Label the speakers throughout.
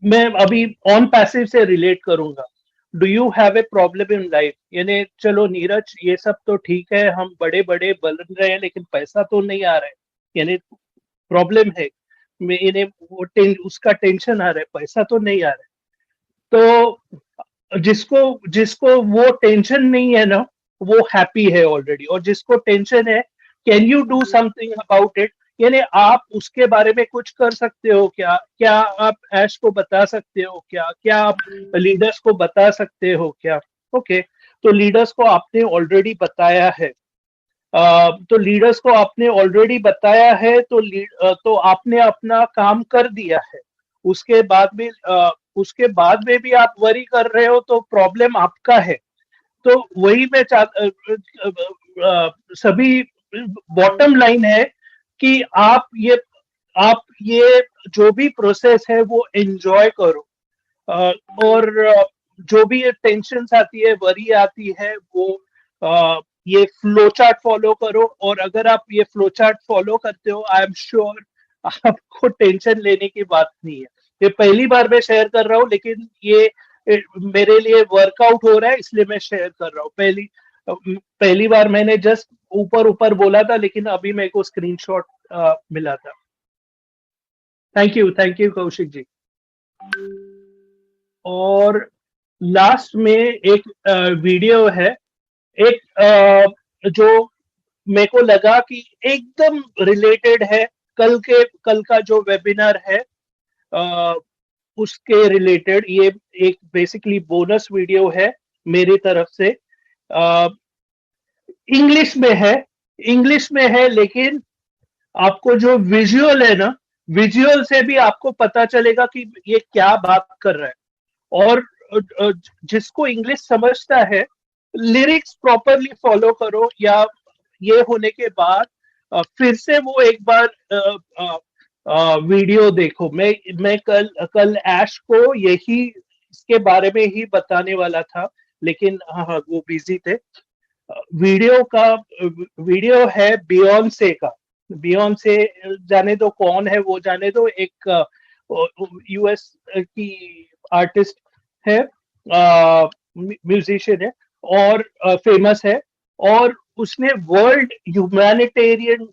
Speaker 1: मैं अभी on passive से रिलेट करूंगा। Do you have a problem in life, यानी चलो नीरज ये सब तो ठीक है, हम बड़े बड़े बन रहे हैं लेकिन पैसा तो नहीं आ रहा है, यानी प्रॉब्लम है। मैं इन्हें उसका टेंशन आ रहा है, पैसा तो नहीं आ रहा है। तो जिसको जिसको वो टेंशन नहीं है ना, वो हैप्पी है ऑलरेडी। और जिसको टेंशन है, can you do something about it, यानी आप उसके बारे में कुछ कर सकते हो क्या? क्या आप ऐश को बता सकते हो क्या? क्या आप लीडर्स को बता सकते हो क्या? ओके, तो लीडर्स को आपने ऑलरेडी बताया है। तो लीडर्स को आपने ऑलरेडी बताया है, तो आपने अपना काम कर दिया है। उसके बाद भी भी आप वरी कर रहे हो, तो प्रॉब्लम आपका है। तो वही मैं सभी बॉटम लाइन है कि आप ये जो भी प्रोसेस है वो एंजॉय करो। और जो भी ये टेंशन आती है, वरी आती है, वो ये फ्लो चार्ट फॉलो करो। और अगर आप ये फ्लो चार्ट फॉलो करते हो, आई एम श्योर आपको टेंशन लेने की बात नहीं है। ये पहली बार मैं शेयर कर रहा हूँ, लेकिन मेरे लिए वर्कआउट हो रहा है, इसलिए मैं शेयर कर रहा हूँ। पहली बार मैंने जस्ट ऊपर ऊपर बोला था, लेकिन अभी मेरे को स्क्रीनशॉट मिला था। थैंक यू कौशिक जी। और लास्ट में एक वीडियो है, एक जो मेरे को लगा कि एकदम रिलेटेड है कल का जो वेबिनार है, अ, उसके रिलेटेड। ये एक बेसिकली बोनस वीडियो है मेरी तरफ से। इंग्लिश में है, लेकिन आपको जो विजुअल है ना, विजुअल से भी आपको पता चलेगा कि ये क्या बात कर रहा है। और जिसको इंग्लिश समझता है, लिरिक्स प्रॉपरली फॉलो करो, या ये होने के बाद फिर से वो एक बार वीडियो देखो। मैं कल ऐश को यही इसके बारे में ही बताने वाला था, लेकिन हाँ, वो बिजी थे। वीडियो का वीडियो है बियॉन्से का। बियॉन्से जाने दो कौन है, वो जाने दो, एक यूएस की आर्टिस्ट है, म्यूजिशियन है, और फेमस है। और उसने वर्ल्ड ह्यूमैनिटेरियन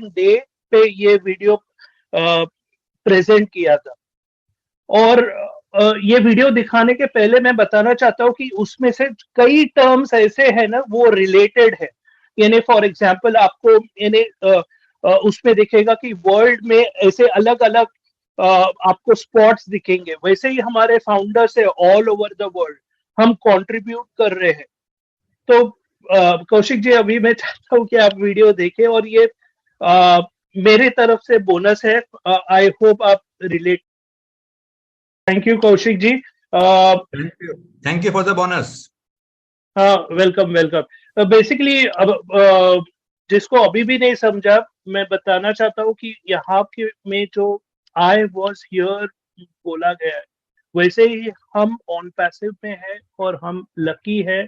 Speaker 1: डे पे ये वीडियो प्रेजेंट किया था। और ये वीडियो दिखाने के पहले मैं बताना चाहता हूँ कि उसमें से कई टर्म्स ऐसे हैं ना, वो रिलेटेड है। यानी फॉर एग्जांपल आपको यानी उसमें दिखेगा कि वर्ल्ड में ऐसे अलग अलग आपको स्पॉट्स दिखेंगे। वैसे ही हमारे फाउंडर्स है ऑल ओवर द वर्ल्ड, हम कंट्रीब्यूट कर रहे हैं। तो कौशिक जी, अभी मैं चाहता हूँ कि आप वीडियो देखें, और ये मेरे तरफ से बोनस है। आई होप आप relate. Thank you Kaushik ji.
Speaker 2: Thank you for the bonus.
Speaker 1: हाँ, वेलकम वेलकम। बेसिकली अब जिसको अभी भी नहीं समझा, मैं बताना चाहता हूँ कि यहाँ के में जो आई वॉज हियर बोला गया है, वैसे ही हम ऑन पैसिव में है, और हम लकी है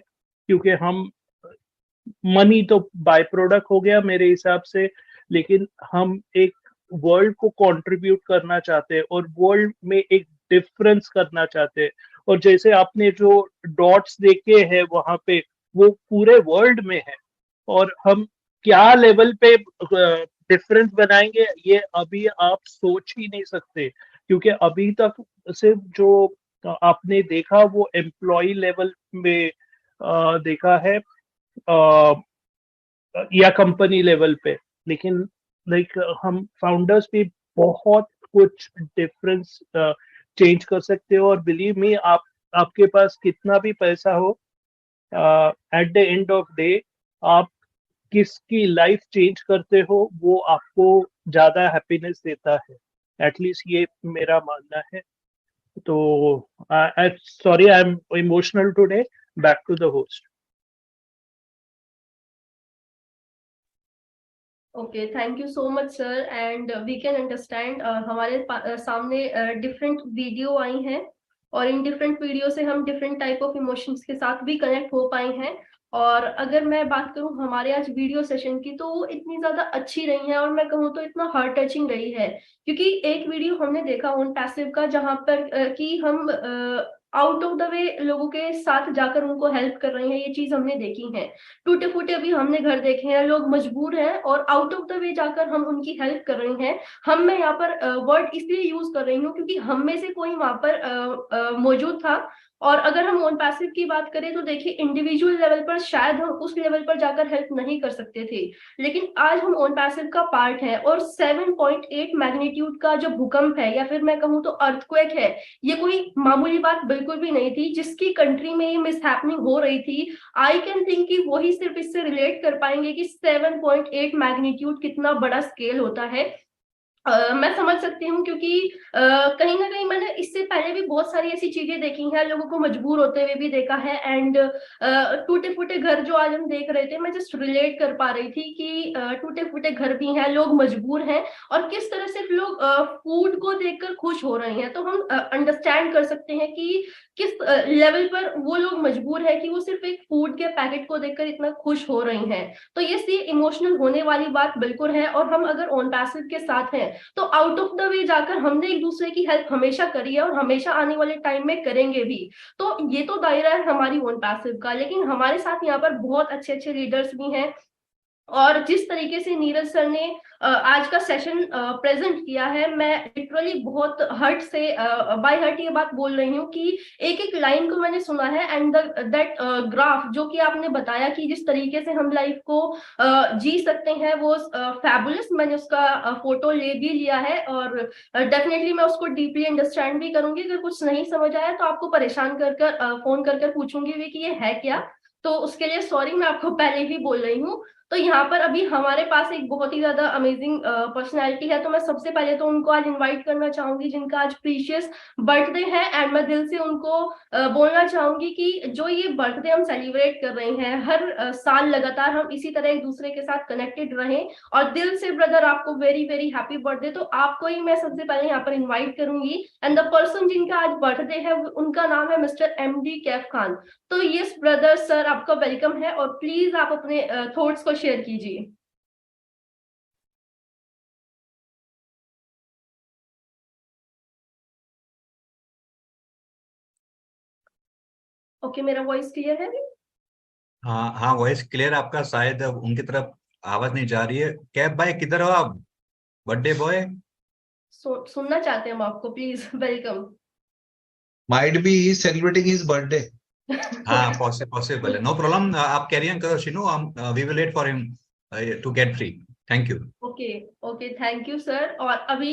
Speaker 1: क्योंकि हम मनी तो बाय प्रोडक्ट हो गया मेरे हिसाब से, लेकिन हम एक वर्ल्ड को कंट्रीब्यूट करना चाहते हैं, और वर्ल्ड में एक डिफरेंस करना चाहते हैं। और जैसे आपने जो डॉट्स देखे हैं वहां पे, वो पूरे वर्ल्ड में है। और हम क्या लेवल पे डिफरेंस बनाएंगे, ये अभी आप सोच ही नहीं सकते, क्योंकि अभी तक सिर्फ जो आपने देखा वो एम्प्लॉय लेवल में देखा है, या कंपनी लेवल पे। लेकिन लाइक हम फाउंडर्स भी बहुत कुछ डिफरेंस चेंज कर सकते हो। और बिलीव मी, आपके पास कितना भी पैसा हो, at the end of day आप किसकी लाइफ चेंज करते हो, वो आपको ज्यादा हैप्पीनेस देता है। एटलीस्ट ये मेरा मानना है। तो sorry, I am emotional today. Back to the host.
Speaker 3: Okay, thank you so much sir. And we can understand, हमारे सामने डिफरेंट वीडियो आई हैं, और इन डिफरेंट वीडियो से हम डिफरेंट टाइप ऑफ इमोशंस के साथ भी कनेक्ट हो पाए हैं। और अगर मैं बात करूं हमारे आज वीडियो सेशन की, तो वो इतनी ज्यादा अच्छी रही है और मैं कहूँ तो इतना हार्ट टचिंग रही है, क्योंकि एक वीडियो हमने देखा ऑन पैसिव का जहां पर कि हम आउट ऑफ द वे लोगों के साथ जाकर उनको हेल्प कर रहे हैं, ये चीज हमने देखी है। टूटे फूटे अभी हमने घर देखे हैं, लोग मजबूर हैं और आउट ऑफ द वे जाकर हम उनकी हेल्प कर रहे हैं। मैं यहाँ पर वर्ड इसलिए यूज कर रही हूँ क्योंकि हम में से कोई वहां पर मौजूद था। और अगर हम ऑन पैसिव की बात करें तो देखिए इंडिविजुअल लेवल पर शायद हम उस लेवल पर जाकर हेल्प नहीं कर सकते थे, लेकिन आज हम ऑन पैसिव का पार्ट है। और 7.8 मैग्नीट्यूड का जो भूकंप है या फिर मैं कहूँ तो अर्थक्वेक है, ये कोई मामूली बात बिल्कुल भी नहीं थी। जिसकी कंट्री में ये मिसहैपनिंग हो रही थी, आई कैन थिंक कि वही सिर्फ इससे रिलेट कर पाएंगे कि 7.8 मैग्नीट्यूड कितना बड़ा स्केल होता है। मैं समझ सकती हूँ, क्योंकि कहीं ना कहीं मैंने इससे पहले भी बहुत सारी ऐसी चीजें देखी हैं, लोगों को मजबूर होते हुए भी देखा है। एंड टूटे फूटे घर जो आज हम देख रहे थे, मैं जस्ट रिलेट कर पा रही थी कि टूटे फूटे घर भी हैं, लोग मजबूर हैं और किस तरह से लोग फूड को देखकर खुश हो रहे हैं। तो हम अंडरस्टैंड कर सकते हैं कि किस लेवल पर वो लोग मजबूर है कि वो सिर्फ एक फूड के पैकेट को देखकर इतना खुश हो रहे हैं। तो ये इमोशनल होने वाली बात बिल्कुल है। और हम अगर ऑन पैसिव के साथ हैं तो आउट ऑफ द वे जाकर हमने एक दूसरे की हेल्प हमेशा करी है और हमेशा आने वाले टाइम में करेंगे भी। तो ये तो दायरा है हमारी ऑन पैसिव का, लेकिन हमारे साथ यहाँ पर बहुत अच्छे अच्छे लीडर्स भी हैं। और जिस तरीके से नीरज सर ने आज का सेशन प्रेजेंट किया है, मैं लिटरली बहुत हर्ट से बाय हर्ट ये बात बोल रही हूँ कि एक एक लाइन को मैंने सुना है। एंड दैट ग्राफ जो कि आपने बताया कि जिस तरीके से हम लाइफ को जी सकते हैं, वो फैबुलस। मैंने उसका फोटो ले भी लिया है और डेफिनेटली मैं उसको डीपली अंडरस्टैंड भी करूंगी। अगर कुछ नहीं समझ आया तो आपको परेशान कर कर फोन कर कर पूछूंगी भी कि ये है क्या। तो उसके लिए सॉरी, मैं आपको पहले ही बोल रही हूँ। तो यहाँ पर अभी हमारे पास एक बहुत ही ज्यादा अमेजिंग पर्सनैलिटी है। तो मैं सबसे पहले तो उनको आज इनवाइट करना चाहूंगी जिनका आज प्रीशियस बर्थडे है। एंड मैं दिल से उनको बोलना चाहूंगी कि जो ये बर्थडे हम सेलिब्रेट कर रहे हैं, हर साल लगातार हम इसी तरह एक दूसरे के साथ कनेक्टेड रहें। और दिल से ब्रदर आपको वेरी वेरी हैप्पी बर्थडे। तो आपको ही मैं सबसे पहले यहाँ पर इन्वाइट करूंगी। एंड द पर्सन जिनका आज बर्थडे है उनका नाम है मिस्टर MD कैफ खान। तो यस ब्रदर सर, आपका वेलकम है और प्लीज आप अपने थॉट्स को शेयर कीजिए। ओके, मेरा वॉइस क्लियर है?
Speaker 2: हाँ हाँ, वॉइस क्लियर आपका। शायद अब उनकी तरफ आवाज नहीं जा रही है। कैब भाई किधर हो आप, बर्थडे बॉय?
Speaker 3: सुनना चाहते हैं हम आपको, please welcome.
Speaker 4: Might be he's celebrating his birthday.
Speaker 2: हाँ, पॉसिबल है, नो प्रॉब्लम। आप कैरी ऑन करो शिनू, हम we will wait for him to get free. Thank you.
Speaker 3: Okay okay, thank you sir. और अभी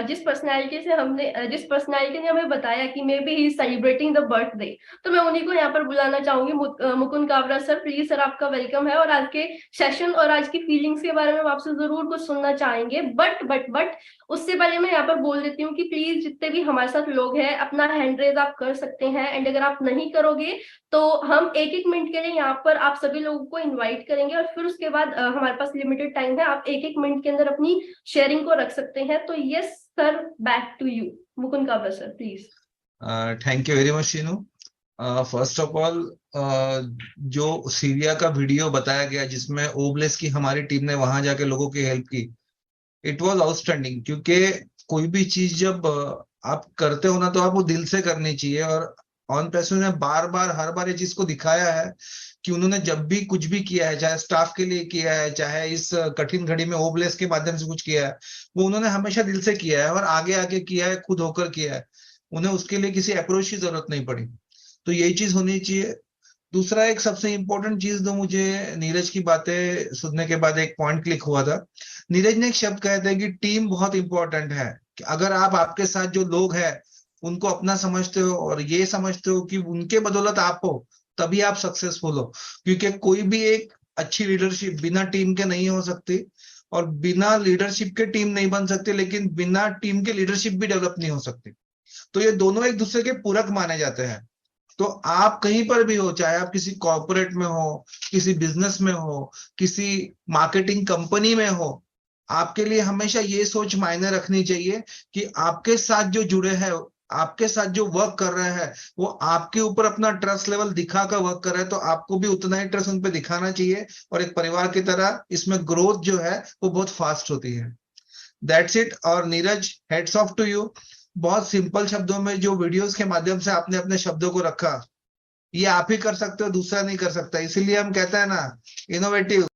Speaker 3: जिस पर्सनालिटी ने हमें बताया कि maybe he is celebrating the birthday, तो मैं उन्हीं को यहाँ पर बुलाना चाहूंगी। Mukund Kabra sir, please sir, आपका वेलकम है। और आज के सेशन और आज की फीलिंग्स के बारे में हम आपसे जरूर कुछ सुनना चाहेंगे। बट उससे पहले मैं यहाँ पर बोल देती हूँ कि प्लीज जितने भी हमारे साथ लोग हैं, अपना हैंड रेज आप कर सकते हैं। एंड अगर आप नहीं करोगे तो हम एक एक मिनट के लिए यहाँ पर आप सभी लोगों को इनवाइट करेंगे और फिर उसके बाद हमारे पास लिमिटेड टाइम है, आप एक एक मिनट के अंदर अपनी शेयरिंग को रख सकते हैं। तो yes sir, back to you. Mukund Kabra sir, please.
Speaker 4: Thank you very much, Shinu. First of all, जो सीरिया का वीडियो बताया गया जिसमें ओबलेस की हमारी टीम ने वहां जाके लोगों की हेल्प की, इट वाज आउटस्टैंडिंग। क्योंकि कोई भी चीज जब आप करते हो ना, तो आपको दिल से करनी चाहिए। और ऑन पैसिव ने बार बार हर बार ये चीज को दिखाया है कि उन्होंने जब भी कुछ भी किया है, चाहे स्टाफ के लिए किया है, चाहे इस कठिन घड़ी में ओबलेस के माध्यम से कुछ किया है, वो उन्होंने हमेशा दिल से किया है और आगे आगे किया है, खुद होकर किया है। उन्हें उसके लिए किसी अप्रोच की जरूरत नहीं पड़ी। तो यही चीज होनी चाहिए। दूसरा, एक सबसे इम्पोर्टेंट चीज जो मुझे नीरज की बातें सुनने के बाद एक पॉइंट क्लिक हुआ था। नीरज ने एक शब्द कहा था कि टीम बहुत इंपॉर्टेंट है। कि अगर आप आपके साथ जो लोग हैं उनको अपना समझते हो और ये समझते हो कि उनके बदौलत आप हो, तभी आप सक्सेसफुल हो। क्योंकि कोई भी एक अच्छी लीडरशिप बिना टीम के नहीं हो सकती और बिना लीडरशिप के टीम नहीं बन सकती, लेकिन बिना टीम के लीडरशिप भी डेवलप नहीं हो सकती। तो ये दोनों एक दूसरे के पूरक माने जाते हैं। तो आप कहीं पर भी हो, चाहे आप किसी कॉर्पोरेट में हो, किसी बिजनेस में हो, किसी मार्केटिंग कंपनी में हो, आपके लिए हमेशा ये सोच मायने रखनी चाहिए कि आपके साथ जो जुड़े हैं आपके साथ जो वर्क कर रहा है वो आपके ऊपर अपना ट्रस्ट लेवल दिखा कर वर्क कर रहा है, तो आपको भी उतना ही ट्रस्ट उन पे दिखाना चाहिए, और एक परिवार की तरह इसमें ग्रोथ जो है वो बहुत फास्ट होती है। That's it. और Neeraj, heads off to you. बहुत सिंपल शब्दों में जो वीडियोस के माध्यम से आपने अपने शब्दों को रखा, ये आप ही कर सकते हो, दूसरा नहीं कर सकता। इसीलिए हम कहते हैं ना, इनोवेटिव